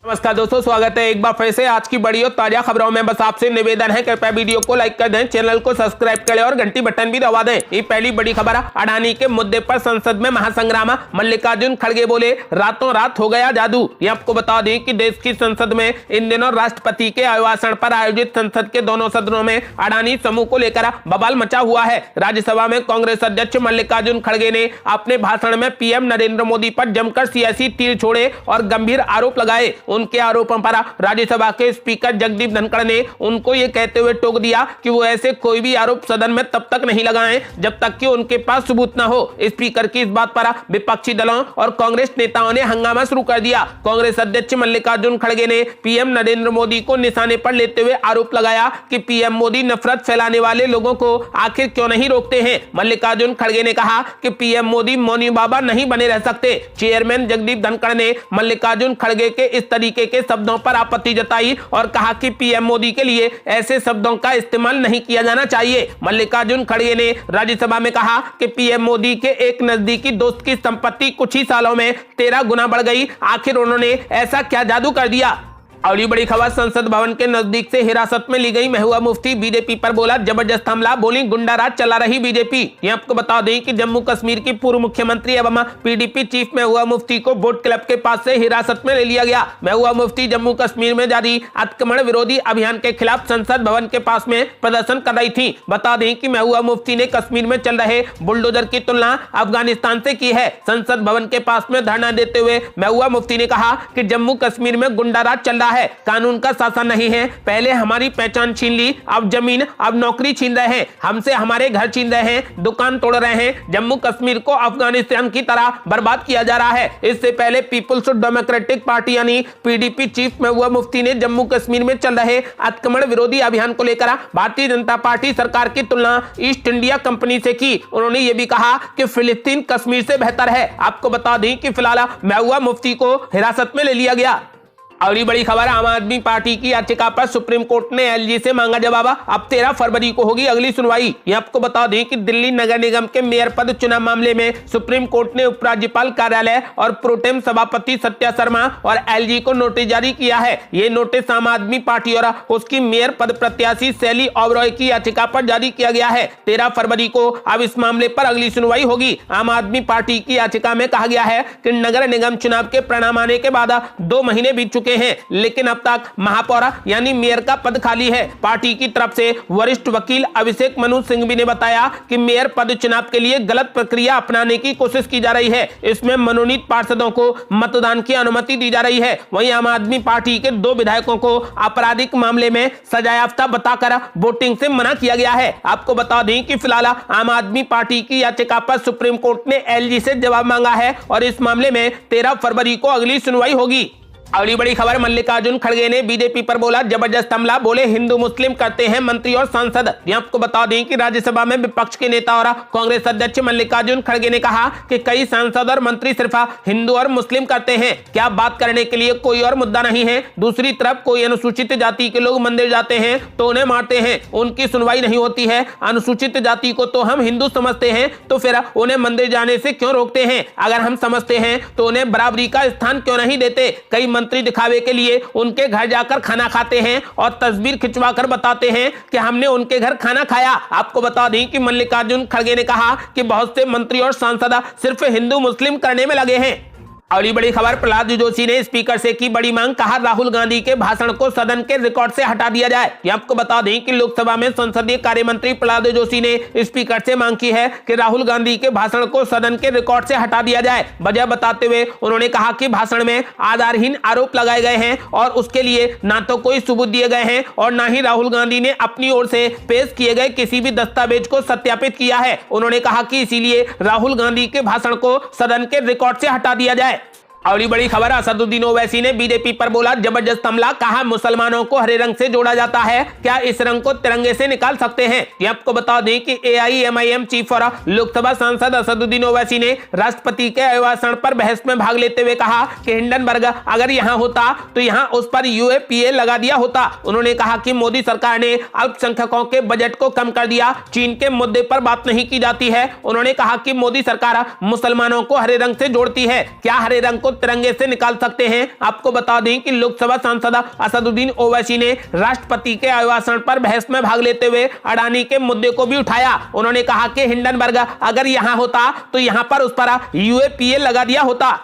नमस्कार दोस्तों, स्वागत है एक बार फिर से आज की बड़ी और ताजा खबरों में। बस आपसे निवेदन है, कृपया वीडियो को लाइक कर दें, चैनल को सब्सक्राइब करें और घंटी बटन भी दबा दें। ये पहली बड़ी खबर है। अडानी के मुद्दे पर संसद में महासंग्राम। मल्लिकार्जुन खड़गे बोले, रातों रात हो गया जादू। ये आपको बता दें कि देश की संसद में इन दिनों राष्ट्रपति के अभिभाषण पर आयोजित संसद के दोनों सदनों में अडानी समूह को लेकर बवाल मचा हुआ है। राज्यसभा में कांग्रेस अध्यक्ष मल्लिकार्जुन खड़गे ने अपने भाषण में पीएम नरेंद्र मोदी पर जमकर सियासी तीर छोड़े और गंभीर आरोप लगाए। उनके आरोपों पर राज्यसभा के स्पीकर जगदीप धनखड़ ने उनको ये कहते हुए टोक दिया कि वो ऐसे कोई भी आरोप सदन में तब तक नहीं लगाएं जब तक कि उनके पास सबूत न हो। स्पीकर की इस बात पर विपक्षी दलों और कांग्रेस नेताओं ने हंगामा शुरू कर दिया। कांग्रेस अध्यक्ष मल्लिकार्जुन खड़गे ने पीएम नरेंद्र मोदी को निशाने पर लेते हुए आरोप लगाया कि पीएम मोदी नफरत फैलाने वाले लोगों को आखिर क्यों नहीं रोकते हैं। मल्लिकार्जुन खड़गे ने कहा कि पीएम मोदी मौनी बाबा नहीं बने रह सकते। चेयरमैन जगदीप धनखड़ ने मल्लिकार्जुन खड़गे के इस तरीके के शब्दों पर आपत्ति जताई और कहा कि पीएम मोदी के लिए ऐसे शब्दों का इस्तेमाल नहीं किया जाना चाहिए। मल्लिकार्जुन खड़गे ने राज्यसभा में कहा कि पीएम मोदी के एक नजदीकी दोस्त की संपत्ति कुछ ही सालों में 13 गुना बढ़ गई। आखिर उन्होंने ऐसा क्या जादू कर दिया। और ये बड़ी खबर, संसद भवन के नजदीक से हिरासत में ली गई महबूबा मुफ्ती, बीजेपी पर बोला जबरदस्त हमला, बोली गुंडा राज चला रही बीजेपी। ये आपको बता दें कि जम्मू कश्मीर की पूर्व मुख्यमंत्री एवं पीडीपी चीफ महबूबा मुफ्ती को बोट क्लब के पास से हिरासत में ले लिया गया। महबूबा मुफ्ती जम्मू कश्मीर में जारी अतिक्रमण विरोधी अभियान के खिलाफ संसद भवन के पास में प्रदर्शन कर रही थी। बता दें कि महबूबा मुफ्ती ने कश्मीर में चल रहे बुलडोजर की तुलना अफगानिस्तान से की है। संसद भवन के पास में धरना देते हुए महबूबा मुफ्ती ने कहा कि जम्मू कश्मीर में गुंडा राज चल रहा है, कानून का शासन नहीं है। पहले हमारी पहचान छीन ली, अब जमीन, अब नौकरी छीन रहे हैं, हमसे हमारे घर छीन रहे हैं, दुकान तोड़ रहे हैं। जम्मू कश्मीर को अफगानिस्तान की तरह बर्बाद किया जा रहा है। इससे पहले पीपुल्स डेमोक्रेटिक पार्टी यानी पीडीपी चीफ महबूबा मुफ्ती ने जम्मू कश्मीर में चल रहे अतिक्रमण विरोधी अभियान को लेकर भारतीय जनता पार्टी सरकार की तुलना ईस्ट इंडिया कंपनी से की। उन्होंने ये भी कहा कि फिलिस्तीन कश्मीर से बेहतर है। आपको बता दें कि फिलहाल महबूबा मुफ्ती को हिरासत में ले लिया गया। अगली बड़ी खबर, आम आदमी पार्टी की याचिका पर सुप्रीम कोर्ट ने एलजी से मांगा जवाब। अब 13 फरवरी को होगी अगली सुनवाई। ये आपको बता दें कि दिल्ली नगर निगम के मेयर पद चुनाव मामले में सुप्रीम कोर्ट ने उपराज्यपाल कार्यालय और प्रोटेम सभापति सत्या शर्मा और एलजी को नोटिस जारी किया है। ये नोटिस आम आदमी पार्टी और उसकी मेयर पद प्रत्याशी शैली ओबरॉय की याचिका पर जारी किया गया है। 13 फरवरी को अब इस मामले पर अगली सुनवाई होगी। आम आदमी पार्टी की याचिका में कहा गया है कि नगर निगम चुनाव के परिणाम आने के बाद 2 महीने बीत चुके हैं, लेकिन अब तक महापौर यानी मेयर का पद खाली है। पार्टी की तरफ से वरिष्ठ वकील अभिषेक मनु सिंघवी ने बताया कि मेयर पद चुनाव के लिए गलत प्रक्रिया अपनाने की कोशिश की जा रही है। इसमें मनोनीत पार्षदों को मतदान की अनुमति दी जा रही है। वहीं आम आदमी पार्टी के 2 विधायकों को आपराधिक मामले में सजायाफ्ता बताकर वोटिंग से मना किया गया है। आपको बता दें कि फिलहाल आम आदमी पार्टी की याचिका पर सुप्रीम कोर्ट ने एलजी से जवाब मांगा है और इस मामले में 13 फरवरी को अगली सुनवाई होगी। अगली बड़ी खबर, मल्लिकार्जुन खड़गे ने बीजेपी पर बोला जबरदस्त हमला, बोले हिंदू मुस्लिम करते हैं मंत्री और सांसद। आपको बता दें कि राज्यसभा में विपक्ष के नेता और कांग्रेस अध्यक्ष मल्लिकार्जुन खड़गे ने कहा कि कई सांसद और मंत्री सिर्फ हिंदू और मुस्लिम करते हैं, क्या बात करने के लिए कोई और मुद्दा नहीं है। दूसरी तरफ कोई अनुसूचित जाति के लोग मंदिर जाते हैं तो उन्हें मारते हैं, उनकी सुनवाई नहीं होती है। अनुसूचित जाति को तो हम हिंदू समझते हैं, तो फिर उन्हें मंदिर जाने से क्यों रोकते हैं। अगर हम समझते हैं तो उन्हें बराबरी का स्थान क्यों नहीं देते। कई मंत्री दिखावे के लिए उनके घर जाकर खाना खाते हैं और तस्वीर खिंचवाकर बताते हैं कि हमने उनके घर खाना खाया। आपको बता दें कि मल्लिकार्जुन खड़गे ने कहा कि बहुत से मंत्री और सांसद सिर्फ हिंदू मुस्लिम करने में लगे हैं। अगली बड़ी खबर, प्रहलाद जोशी ने स्पीकर से की बड़ी मांग, कहा राहुल गांधी के भाषण को सदन के रिकॉर्ड से हटा दिया जाए। ये आपको बता दें कि लोकसभा में संसदीय कार्य मंत्री प्रहलाद जोशी ने स्पीकर से मांग की है कि राहुल गांधी के भाषण को सदन के रिकॉर्ड से हटा दिया जाए। वजह बताते हुए उन्होंने कहा कि भाषण में आधारहीन आरोप लगाए गए हैं और उसके लिए ना तो कोई सबूत दिए गए हैं और ना ही राहुल गांधी ने अपनी ओर से पेश किए गए किसी भी दस्तावेज को सत्यापित किया है। उन्होंने कहा कि इसीलिए राहुल गांधी के भाषण को सदन के रिकॉर्ड से हटा दिया जाए। अगली बड़ी खबर, असदुद्दीन ओवैसी ने बीजेपी पर बोला जबरदस्त हमला, कहा मुसलमानों को हरे रंग से जोड़ा जाता है, क्या इस रंग को तिरंगे से निकाल सकते हैं। ये आपको बता दें कि एआईएमआईएम चीफ और लोकसभा सांसद असदुद्दीन ओवैसी ने राष्ट्रपति के अभिभाषण पर बहस में भाग लेते हुए कहा कि हिंडनबर्ग अगर यहाँ होता तो यहाँ उस पर यूएपीए लगा दिया होता। उन्होंने कहा कि मोदी सरकार ने अल्पसंख्यकों के बजट को कम कर दिया, चीन के मुद्दे पर बात नहीं की जाती है। उन्होंने कहा कि मोदी सरकार मुसलमानों को हरे रंग से जोड़ती है, क्या हरे रंग को तिरंगे से निकाल सकते हैं। आपको बता दें कि लोकसभा सांसद असदुद्दीन ओवैसी ने राष्ट्रपति के अभिभाषण पर बहस में भाग लेते हुए अडानी के मुद्दे को भी उठाया। उन्होंने कहा कि हिंडनबर्ग अगर यहां होता तो यहां पर उस पर यूएपीए लगा दिया होता।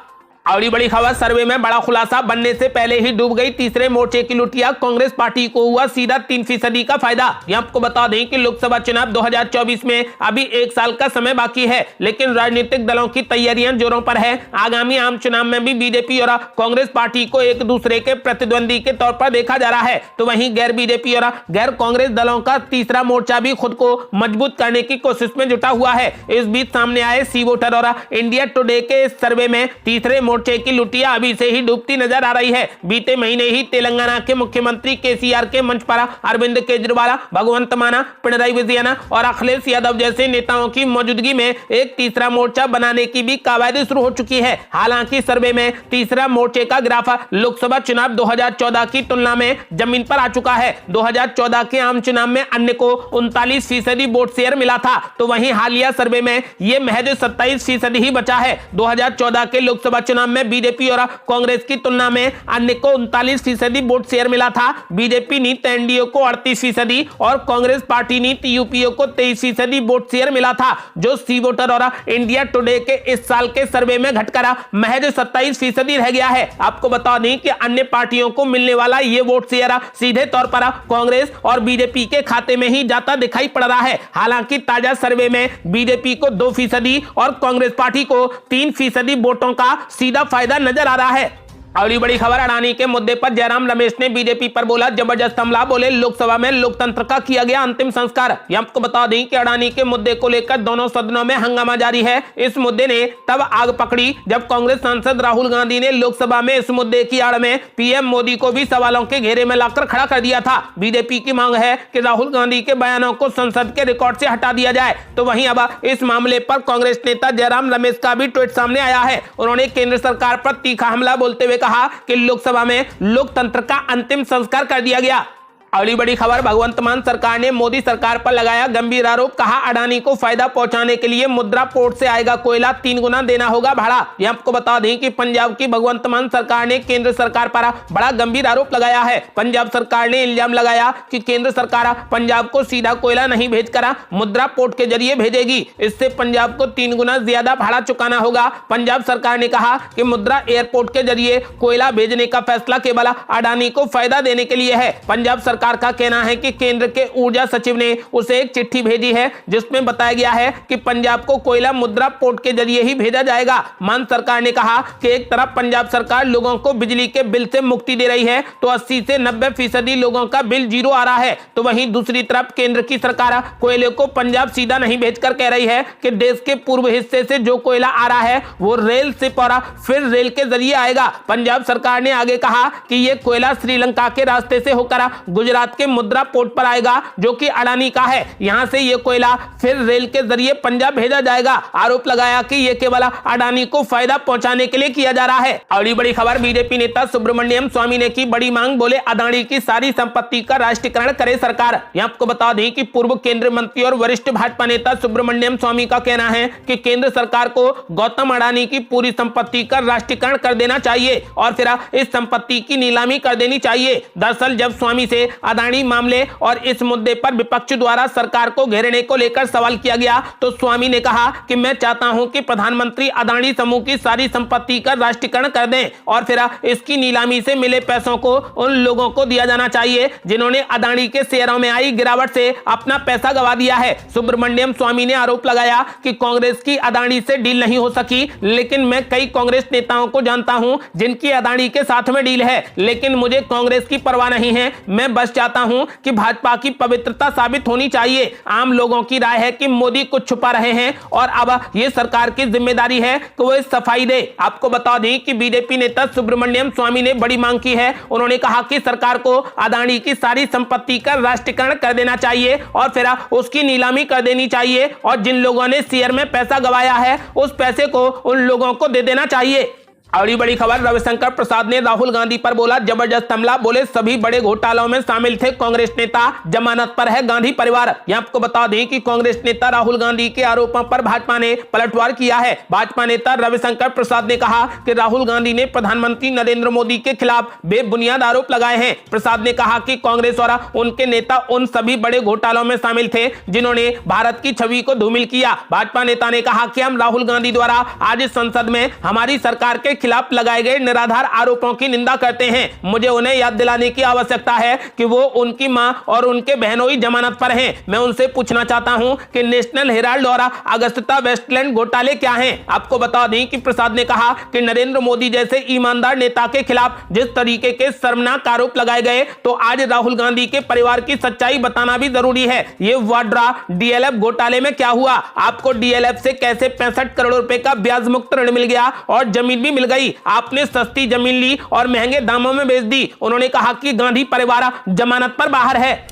और बड़ी खबर, सर्वे में बड़ा खुलासा, बनने से पहले ही डूब गई तीसरे मोर्चे की लुटिया, कांग्रेस पार्टी को हुआ सीधा 3% का फायदा। आपको बता दें कि लोकसभा चुनाव 2024 में अभी 1 साल का समय बाकी है, लेकिन राजनीतिक दलों की तैयारियां जोरों पर है। आगामी आम चुनाव में भी बीजेपी और कांग्रेस पार्टी को एक दूसरे के प्रतिद्वंदी के तौर पर देखा जा रहा है, तो वहीं गैर बीजेपी और गैर कांग्रेस दलों का तीसरा मोर्चा भी खुद को मजबूत करने की कोशिश में जुटा हुआ है। इस बीच सामने आए सी वोटर और इंडिया टुडे के सर्वे में तीसरे मोर्चे की लुटिया अभी से ही डूबती नजर आ रही है। बीते महीने ही तेलंगाना के मुख्यमंत्री केसीआर के मंच पर अरविंद केजरीवाल, भगवंत माना, पिनराई विजयन और अखिलेश यादव जैसे नेताओं की मौजूदगी में एक तीसरा मोर्चा बनाने की भी कवायद शुरू हो चुकी है। हालांकि सर्वे में तीसरा मोर्चे का ग्राफ लोकसभा चुनाव 2014 की तुलना में जमीन पर आ चुका है। 2014 के आम चुनाव में अन्य को 39% वोट शेयर मिला था, तो वहीं हालिया सर्वे में यह महज 27% ही बचा है। 2014 के लोकसभा चुनाव में बीजेपी और कांग्रेस की तुलना में अन्य को 39% वोट शेयर मिला था। बीजेपी नीत एनडीए को 38% और कांग्रेस पार्टी नीत यूपीए को 23% वोट शेयर मिला था, जो सी वोटर और इंडिया टुडे के इस साल के सर्वे में घटकर महज 27% रह गया है। आपको बता दें कि अन्य पार्टियों को मिलने वाला ये वोट शेयर सीधे तौर पर कांग्रेस और बीजेपी के खाते में ही जाता दिखाई पड़ रहा है। हालांकि ताजा सर्वे में बीजेपी को 2% और कांग्रेस पार्टी को 3% वोटों का सीधा फायदा नजर आ रहा है। अगली बड़ी खबर, अडानी के मुद्दे पर जयराम रमेश ने बीजेपी पर बोला जबरदस्त हमला, बोले लोकसभा में लोकतंत्र का किया गया अंतिम संस्कार। आपको बता दें कि अडानी के मुद्दे को लेकर दोनों सदनों में हंगामा जारी है। इस मुद्दे ने तब आग पकड़ी जब कांग्रेस सांसद राहुल गांधी ने लोकसभा में इस मुद्दे की आड़ में पीएम मोदी को भी सवालों के घेरे में लाकर खड़ा कर दिया था। बीजेपी की मांग है कि राहुल गांधी के बयानों को संसद के रिकॉर्ड से हटा दिया जाए, तो वहीं अब इस मामले पर कांग्रेस नेता जयराम रमेश का भी ट्वीट सामने आया है। उन्होंने केंद्र सरकार पर तीखा हमला बोलते हुए कहा कि लोकसभा में लोकतंत्र का अंतिम संस्कार कर दिया गया। अगली बड़ी खबर, भगवंत मान सरकार ने मोदी सरकार पर लगाया गंभीर आरोप, कहा अडानी को फायदा पहुंचाने के लिए मुद्रा पोर्ट से आएगा कोयला 3 गुना देना होगा भाड़ा। आपको बता दें कि पंजाब की भगवंत मान सरकार ने केंद्र सरकार पर बड़ा गंभीर आरोप लगाया है। पंजाब सरकार ने इल्जाम लगाया कि केंद्र सरकार पंजाब को सीधा कोयला नहीं भेजकर मुद्रा पोर्ट के जरिए भेजेगी, इससे पंजाब को 3 गुना ज्यादा भाड़ा चुकाना होगा। पंजाब सरकार ने कहा कि मुद्रा एयरपोर्ट के जरिए कोयला भेजने का फैसला केवल अडानी को फायदा देने के लिए है। पंजाब सरकार का कहना है कि केंद्र के ऊर्जा सचिव ने उसे एक चिट्ठी भेजी है जिसमें बताया गया है कि पंजाब को कोयला मुद्रा पोर्ट के जरिए ही भेजा जाएगा। मान सरकार ने कहा कि एक तरफ पंजाब सरकार लोगों को बिजली के बिल से मुक्ति दे रही है, तो 80 से 90% लोगों का बिल जीरो आ रहा है, तो वहीं दूसरी तरफ केंद्र की सरकार कोयले को पंजाब सीधा नहीं भेजकर कह रही है कि देश के पूर्व हिस्से से जो कोयला आ रहा है वो रेल से फिर रेल के जरिए आएगा। पंजाब सरकार ने आगे कहा कि यह कोयला श्रीलंका के रास्ते से होकर गुजरात के मुद्रा पोर्ट पर आएगा, जो कि अडानी का है। यहां से यह कोयला फिर रेल के जरिए पंजाब भेजा जाएगा। आरोप लगाया कि यह केवल अडानी को फायदा पहुंचाने के लिए किया जा रहा है। अगली बड़ी खबर, बीजेपी नेता सुब्रमण्यम स्वामी ने की बड़ी मांग, बोले अडानी की सारी संपत्ति का राष्ट्रीयकरण करे सरकार। आपको बता दें कि पूर्व केंद्रीय मंत्री और वरिष्ठ भाजपा नेता सुब्रमण्यम स्वामी का कहना है कि केंद्र सरकार को गौतम अडानी की पूरी संपत्ति का राष्ट्रीयकरण कर देना चाहिए और फिर इस संपत्ति की नीलामी कर देनी चाहिए। दरअसल जब स्वामी से अडानी मामले और इस मुद्दे पर विपक्ष द्वारा सरकार को घेरने को लेकर सवाल किया गया, तो स्वामी ने कहा कि मैं चाहता हूं कि प्रधानमंत्री अडानी समूह की सारी संपत्ति का राष्ट्रीयकरण कर दें और फिर इसकी नीलामी से मिले पैसों को उन लोगों को दिया जाना चाहिए जिन्होंने अडानी के शेयरों में आई गिरावट से अपना पैसा गंवा दिया है। सुब्रमण्यम स्वामी ने आरोप लगाया कि कांग्रेस की अडानी से डील नहीं हो सकी, लेकिन मैं कई कांग्रेस नेताओं को जानता हूं जिनकी अडानी के साथ में डील है, लेकिन मुझे कांग्रेस की परवाह नहीं है। मैं बस चाहता हूं कि भाजपा की पवित्रता साबित होनी चाहिए। आम लोगों की राय है कि मोदी कुछ छुपा रहे हैं और अब यह सरकार की जिम्मेदारी है कि वो सफाई दे। आपको बता दें कि बीजेपी नेता सुब्रमण्यम स्वामी ने बड़ी मांग की है। उन्होंने कहा कि सरकार को अडानी की सारी संपत्ति का राष्ट्रीयकरण कर देना चाहिए और फिर उसकी नीलामी कर देनी चाहिए और जिन लोगों ने शेयर में पैसा गंवाया है उस पैसे को उन लोगों को दे देना चाहिए। अगली बड़ी खबर, रविशंकर प्रसाद ने राहुल गांधी पर बोला जबरदस्त हमला, बोले सभी बड़े घोटालों में शामिल थे कांग्रेस नेता, जमानत पर है गांधी परिवार। यहां आपको बता दें कि कांग्रेस नेता राहुल गांधी के आरोपों पर भाजपा ने पलटवार किया है। भाजपा नेता रविशंकर प्रसाद ने कहा कि राहुल गांधी ने प्रधानमंत्री नरेंद्र मोदी के खिलाफ बेबुनियाद आरोप लगाए हैं। प्रसाद ने कहा कि कांग्रेस और उनके नेता उन सभी बड़े घोटालों में शामिल थे जिन्होंने भारत की छवि को धूमिल किया। भाजपा नेता ने कहा कि हम राहुल गांधी द्वारा आज संसद में हमारी सरकार के खिलाफ लगाए गए निराधार आरोपों की निंदा करते हैं। मुझे उन्हें याद दिलाने की आवश्यकता है कि वो उनकी मां और उनके बहनोई जमानत पर हैं। मैं उनसे पूछना चाहता हूं कि नेशनल हेराल्ड और अगस्ता वेस्टलैंड घोटाले क्या हैं। आपको बता दें कि प्रसाद ने कहा कि नरेंद्र मोदी जैसे ईमानदार नेता के खिलाफ जिस तरीके के शर्मनाक आरोप लगाए गए, तो आज राहुल गांधी के परिवार की सच्चाई बताना भी जरूरी है। ये वाड्रा डीएलएफ घोटाले में क्या हुआ? आपको डीएलएफ से कैसे 65 करोड़ रुपए का ब्याज मुक्त ऋण मिल गया और जमीन भी मिल गई? आपने सस्ती जमीन ली और महंगे दामों में बेच दी। उन्होंने कहा कि गांधी परिवार जमानत पर बाहर है।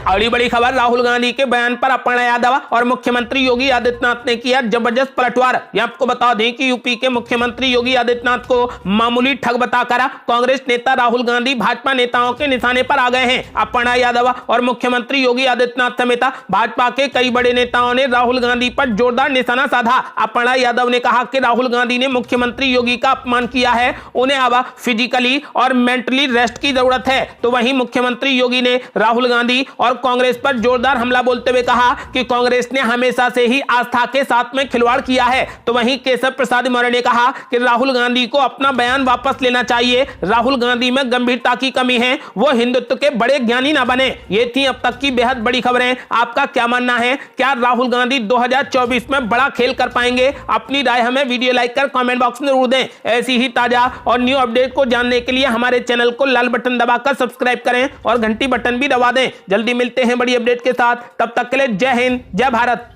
अगली बड़ी खबर, राहुल गांधी के बयान पर अपर्णा यादव और मुख्यमंत्री योगी आदित्यनाथ ने किया जबरदस्त पलटवार। यहां आपको बता दें कि यूपी के मुख्यमंत्री योगी आदित्यनाथ को मामूली ठग बताकर कांग्रेस नेता राहुल गांधी भाजपा नेताओं के निशाने पर आ गए हैं। अपर्णा यादव और मुख्यमंत्री योगी आदित्यनाथ समेत भाजपा के कई बड़े नेताओं ने राहुल गांधी पर जोरदार निशाना साधा। अपर्णा यादव ने कहा कि राहुल गांधी ने मुख्यमंत्री योगी का अपमान किया है, उन्हें अब फिजिकली और मेंटली रेस्ट की जरूरत है। तो वहीं मुख्यमंत्री योगी ने राहुल गांधी और कांग्रेस पर जोरदार हमला बोलते हुए कहा कि कांग्रेस ने हमेशा से ही आस्था के साथ में खिलवाड़ किया है। तो वहीं केशव प्रसाद मौर्य ने कहा कि राहुल गांधी को अपना बयान वापस लेना चाहिए। राहुल गांधी में गंभीरता की कमी है, वो हिंदुत्व के बड़े ज्ञानी ना बने। ये थी अब तक की बेहद बड़ी खबरें। आपका क्या मानना है? क्या राहुल गांधी 2024 में बड़ा खेल कर पाएंगे? अपनी राय हमें वीडियो लाइक कर कमेंट बॉक्स में जरूर दें। ऐसी ही ताजा और न्यू अपडेट को जानने के लिए हमारे चैनल को लाल बटन दबाकर सब्सक्राइब करें और घंटी बटन भी दबा दें। जल्दी मिलते हैं बड़ी अपडेट के साथ, तब तक के लिए जय हिंद, जय भारत।